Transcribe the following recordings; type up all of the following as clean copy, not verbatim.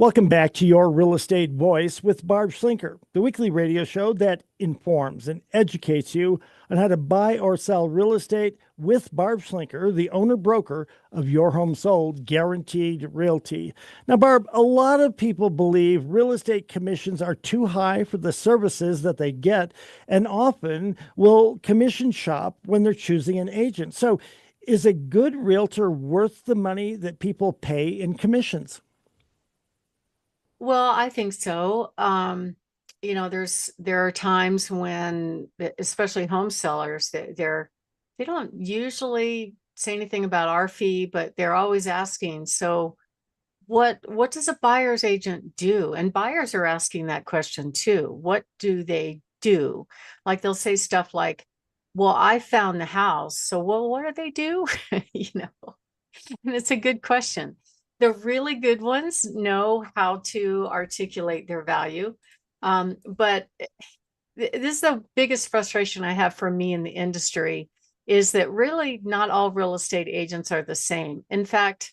Welcome back to Your Real Estate Voice with Barb Schlinker, the weekly radio show that informs and educates you on how to buy or sell real estate with Barb Schlinker, the owner broker of Your Home Sold Guaranteed Realty. Now, Barb, a lot of people believe real estate commissions are too high for the services that they get and often will commission shop when they're choosing an agent. So, is a good realtor worth the money that people pay in commissions? Well, I think so. There are times when, especially home sellers, they don't usually say anything about our fee, but they're always asking. So what does a buyer's agent do? And buyers are asking that question too. What do they do? Like they'll say stuff like, well, I found the house. So well, what do they do? You know, and it's a good question. The really good ones know how to articulate their value. But this is the biggest frustration I have for me in the industry is that really not all real estate agents are the same. In fact,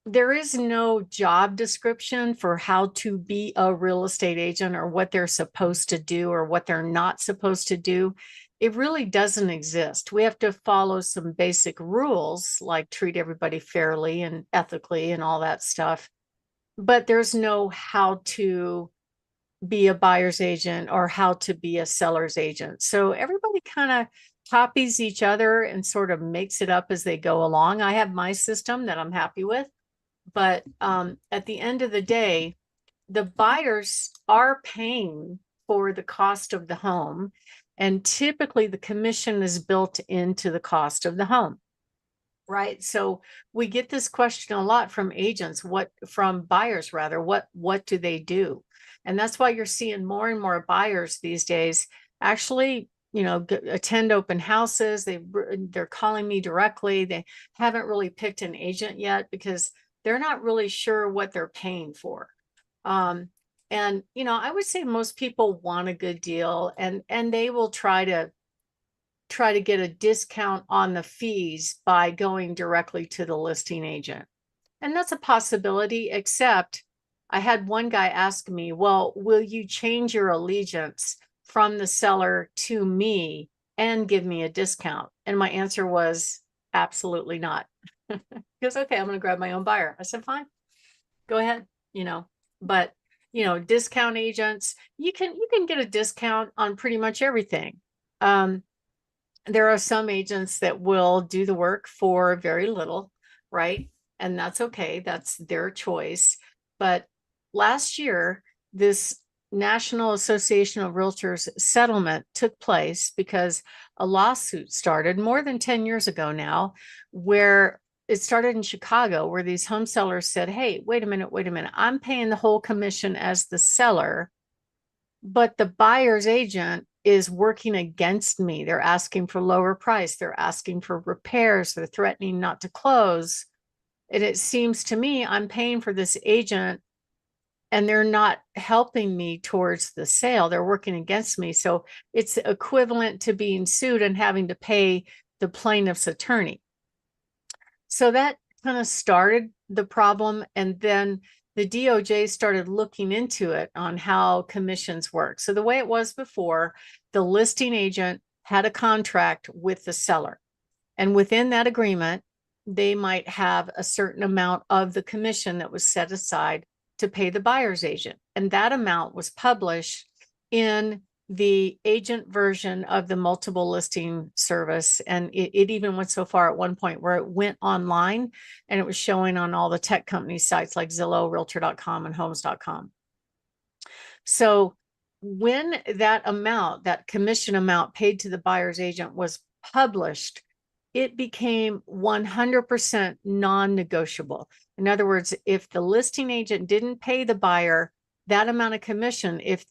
there is no job description for how to be a real estate agent or what they're supposed to do or what they're not supposed to do. It really doesn't exist. We have to follow some basic rules like treat everybody fairly and ethically and all that stuff. But there's no how to be a buyer's agent or how to be a seller's agent. So everybody kind of copies each other and sort of makes it up as they go along. I have my system that I'm happy with. But at the end of the day, the buyers are paying for the cost of the home. And typically the commission is built into the cost of the home. Right. So we get this question a lot from agents, from buyers rather, what do they do? And that's why you're seeing more and more buyers these days actually, attend open houses. They're calling me directly. They haven't really picked an agent yet because they're not really sure what they're paying for. And I would say most people want a good deal and they will try to get a discount on the fees by going directly to the listing agent. And that's a possibility, except I had one guy ask me, well, will you change your allegiance from the seller to me and give me a discount? And my answer was absolutely not. He goes, okay, I'm going to grab my own buyer. I said, fine, go ahead, but discount agents, you can get a discount on pretty much everything. There are some agents that will do the work for very little, right? And that's okay. That's their choice. But last year, this National Association of Realtors settlement took place because a lawsuit started more than 10 years ago now, where it started in Chicago, where these home sellers said, hey, wait a minute. I'm paying the whole commission as the seller, but the buyer's agent is working against me. They're asking for lower price. They're asking for repairs. They're threatening not to close. And it seems to me I'm paying for this agent and they're not helping me towards the sale. They're working against me. So it's equivalent to being sued and having to pay the plaintiff's attorney. So that kind of started the problem. And then the DOJ started looking into it on how commissions work. So the way it was before, the listing agent had a contract with the seller. And within that agreement, they might have a certain amount of the commission that was set aside to pay the buyer's agent. And that amount was published in the agent version of the multiple listing service. And it even went so far at one point where it went online and it was showing on all the tech company sites like Zillow, Realtor.com, and Homes.com. So when that commission amount paid to the buyer's agent was published, it became 100% non-negotiable. In other words, if the listing agent didn't pay the buyer that amount of commission, if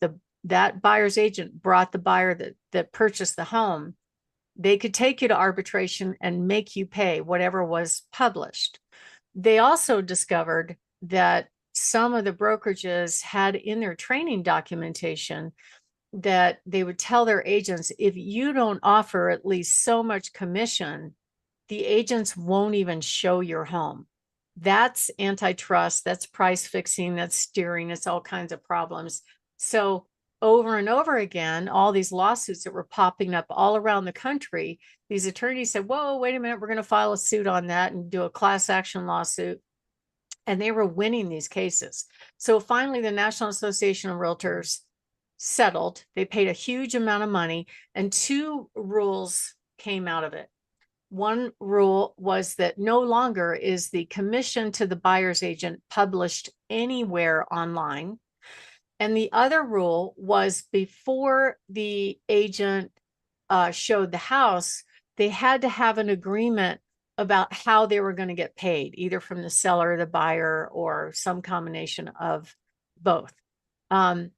that buyer's agent brought the buyer that purchased the home, they could take you to arbitration and make you pay whatever was published. They also discovered that some of the brokerages had in their training documentation that they would tell their agents, if you don't offer at least so much commission, the agents won't even show your home. That's antitrust, that's price fixing, that's steering, it's all kinds of problems. So over and over again, all these lawsuits that were popping up all around the country, these attorneys said, whoa, wait a minute, we're going to file a suit on that and do a class action lawsuit. And they were winning these cases. So finally, the National Association of Realtors settled. They paid a huge amount of money, and two rules came out of it. One rule was that no longer is the commission to the buyer's agent published anywhere online. And the other rule was before the agent showed the house, they had to have an agreement about how they were going to get paid, either from the seller, the buyer, or some combination of both. And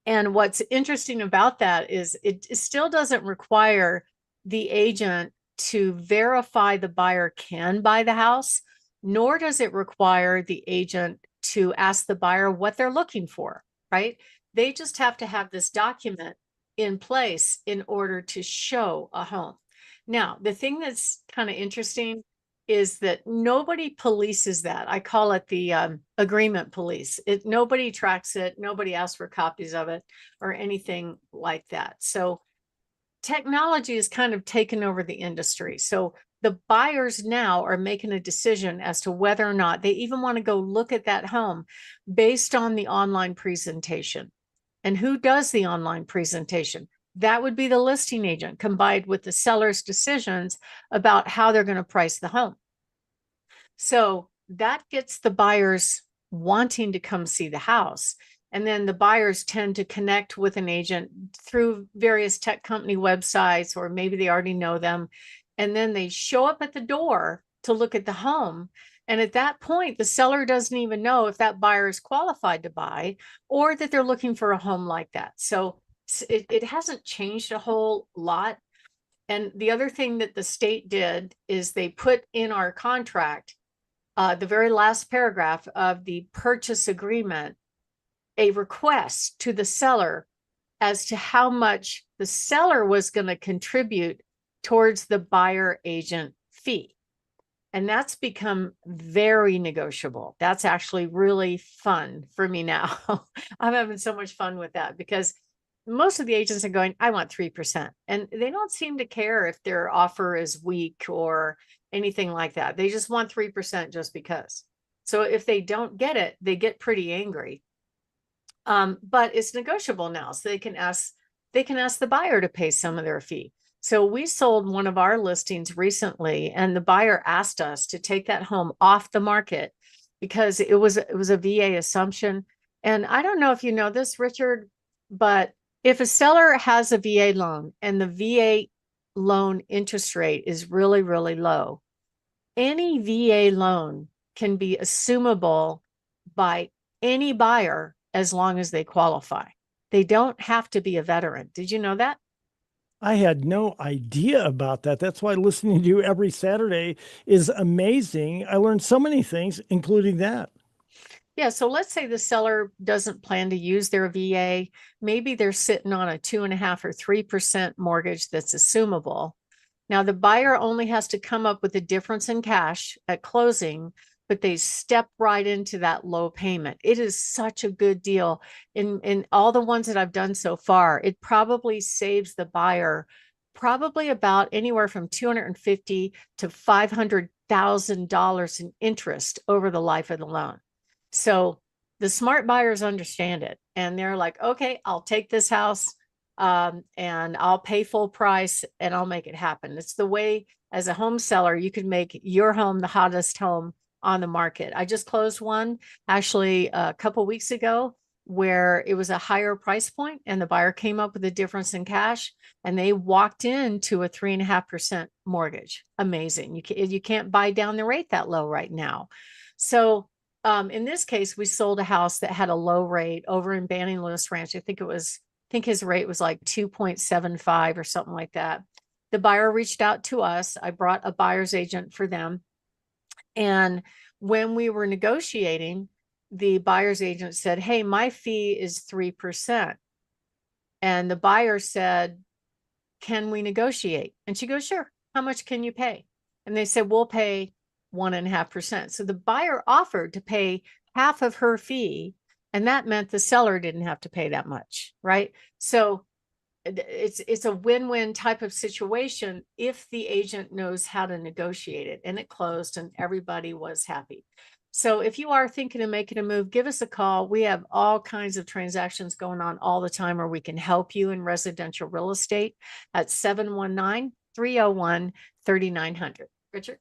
what's interesting about that is it still doesn't require the agent to verify the buyer can buy the house, nor does it require the agent to ask the buyer what they're looking for, right? They just have to have this document in place in order to show a home. Now, the thing that's kind of interesting is that nobody polices that. I call it the agreement police. Nobody tracks it. Nobody asks for copies of it or anything like that. So technology has kind of taken over the industry. So the buyers now are making a decision as to whether or not they even want to go look at that home based on the online presentation. And who does the online presentation? That would be the listing agent combined with the seller's decisions about how they're going to price the home. So that gets the buyers wanting to come see the house. And then the buyers tend to connect with an agent through various tech company websites, or maybe they already know them. And then they show up at the door to look at the home. And at that point, the seller doesn't even know if that buyer is qualified to buy or that they're looking for a home like that. So it hasn't changed a whole lot. And the other thing that the state did is they put in our contract, the very last paragraph of the purchase agreement, a request to the seller as to how much the seller was going to contribute towards the buyer agent fee. And that's become very negotiable. That's actually really fun for me now. I'm having so much fun with that because most of the agents are going, I want 3%. And they don't seem to care if their offer is weak or anything like that. They just want 3% just because. So if they don't get it, they get pretty angry. But it's negotiable now. So they can ask the buyer to pay some of their fee. So we sold one of our listings recently, and the buyer asked us to take that home off the market because it was a VA assumption. And I don't know if you know this, Richard, but if a seller has a VA loan and the VA loan interest rate is really, really low, any VA loan can be assumable by any buyer as long as they qualify. They don't have to be a veteran. Did you know that? I had no idea about that. That's why listening to you every Saturday is amazing. I learned so many things, including that. Yeah. So let's say the seller doesn't plan to use their VA. Maybe they're sitting on a 2.5 or 3% mortgage that's assumable. Now, the buyer only has to come up with the difference in cash at closing, but they step right into that low payment. It is such a good deal. In all the ones that I've done so far, it probably saves the buyer probably about anywhere from $250,000 to $500,000 in interest over the life of the loan. So the smart buyers understand it, and they're like, okay, I'll take this house, and I'll pay full price and I'll make it happen. It's the way, as a home seller, you can make your home the hottest home on the market. I just closed one actually a couple weeks ago where it was a higher price point and the buyer came up with a difference in cash and they walked into a 3.5% mortgage. Amazing. You can't buy down the rate that low right now. So in this case, we sold a house that had a low rate over in Banning Lewis Ranch. I think his rate was like 2.75 or something like that. The buyer reached out to us. I brought a buyer's agent for them. And when we were negotiating, the buyer's agent said, hey, my fee is 3%. And the buyer said, can we negotiate? And she goes, sure. How much can you pay? And they said, we'll pay 1.5%. So the buyer offered to pay half of her fee, and that meant the seller didn't have to pay that much, right? So it's a win-win type of situation if the agent knows how to negotiate it, and it closed and everybody was happy. So if you are thinking of making a move, give us a call. We have all kinds of transactions going on all the time where we can help you in residential real estate at 719-301-3900. Richard?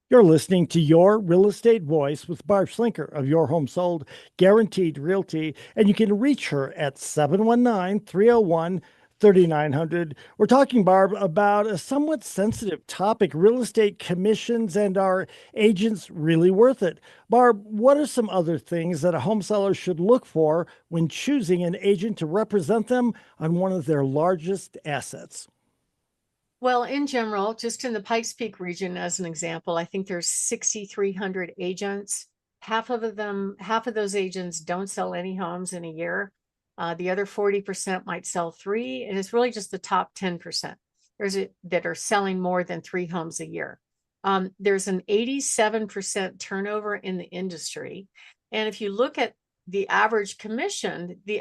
You're listening to Your Real Estate Voice with Barb Schlinker of Your Home Sold Guaranteed Realty, and you can reach her at 719-301-3900. We're talking, Barb, about a somewhat sensitive topic, real estate commissions, and are agents really worth it? Barb, what are some other things that a home seller should look for when choosing an agent to represent them on one of their largest assets? Well, in general, just in the Pikes Peak region, as an example, I think there's 6,300 agents. Half of those agents don't sell any homes in a year. The other 40% might sell 3, and it's really just the top 10% that are selling more than 3 homes a year. There's an 87% turnover in the industry. And if you look at the average commission, the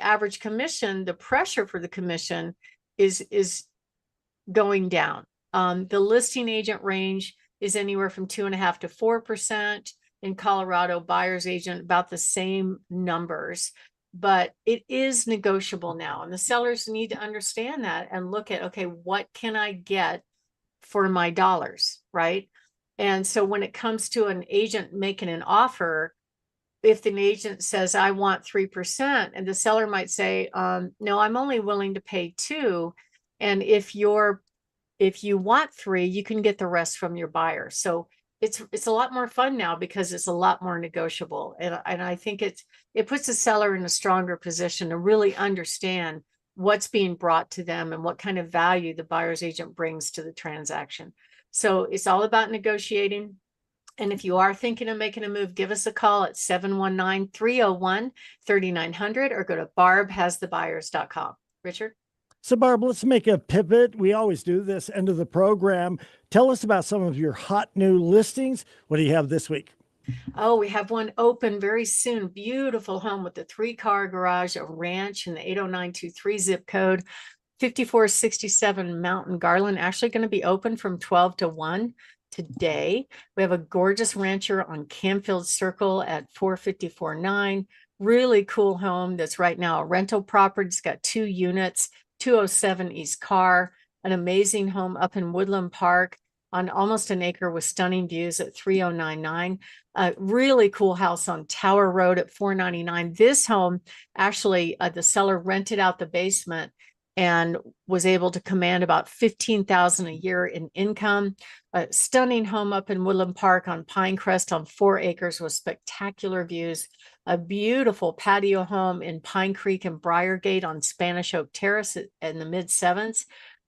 pressure for the commission is going down. The listing agent range is anywhere from 2.5% to 4%. In Colorado, buyer's agent, about the same numbers, but it is negotiable now. And the sellers need to understand that and look at, okay, what can I get for my dollars, right? And so when it comes to an agent making an offer, if the agent says, I want 3%, and the seller might say, no, I'm only willing to pay 2. And if you want 3, you can get the rest from your buyer. So it's a lot more fun now because it's a lot more negotiable. And I think it puts the seller in a stronger position to really understand what's being brought to them and what kind of value the buyer's agent brings to the transaction. So it's all about negotiating. And if you are thinking of making a move, give us a call at 719-301-3900 or go to barbhasthebuyers.com. Richard? So, Barb, let's make a pivot. We always do this end of the program. Tell us about some of your hot new listings. What do you have this week? Oh, we have one open very soon. Beautiful home with a 3-car garage, a ranch in the 80923 zip code, 5467 Mountain Garland. Actually going to be open from 12 to 1 today. We have a gorgeous rancher on Camfield Circle at 4549. Really cool home that's right now a rental property. It's got 2 units. 207 East Carr, an amazing home up in Woodland Park on almost an acre with stunning views at 3099. A really cool house on Tower Road at 499. This home, actually, the seller rented out the basement and was able to command about $15,000 a year in income. A stunning home up in Woodland Park on Pinecrest on 4 acres with spectacular views. A beautiful patio home in Pine Creek and Briargate on Spanish Oak Terrace in the mid-7s.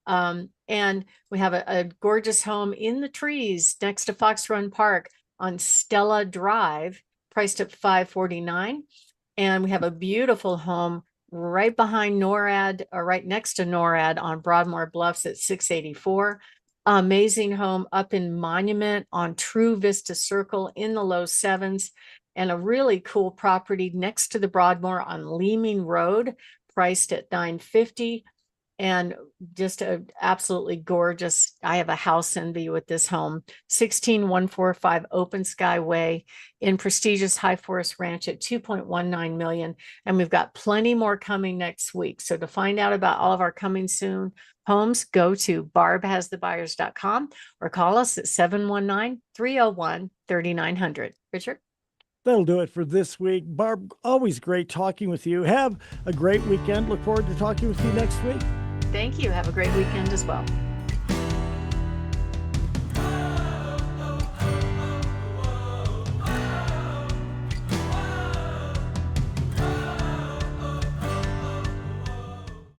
And we have a gorgeous home in the trees next to Fox Run Park on Stella Drive, priced at $549. And we have a beautiful home right behind NORAD, or right next to NORAD on Broadmoor Bluffs at $684. Amazing home up in Monument on True Vista Circle in the low 7s. And a really cool property next to the Broadmoor on Leeming Road, priced at $950. And just a absolutely gorgeous, I have a house envy with this home, 16145 Open Sky Way in prestigious High Forest Ranch at 2.19 million. And we've got plenty more coming next week. So to find out about all of our coming soon homes, go to barbhasthebuyers.com or call us at 719-301-3900. Richard? That'll do it for this week. Barb, always great talking with you. Have a great weekend. Look forward to talking with you next week. Thank you. Have a great weekend as well.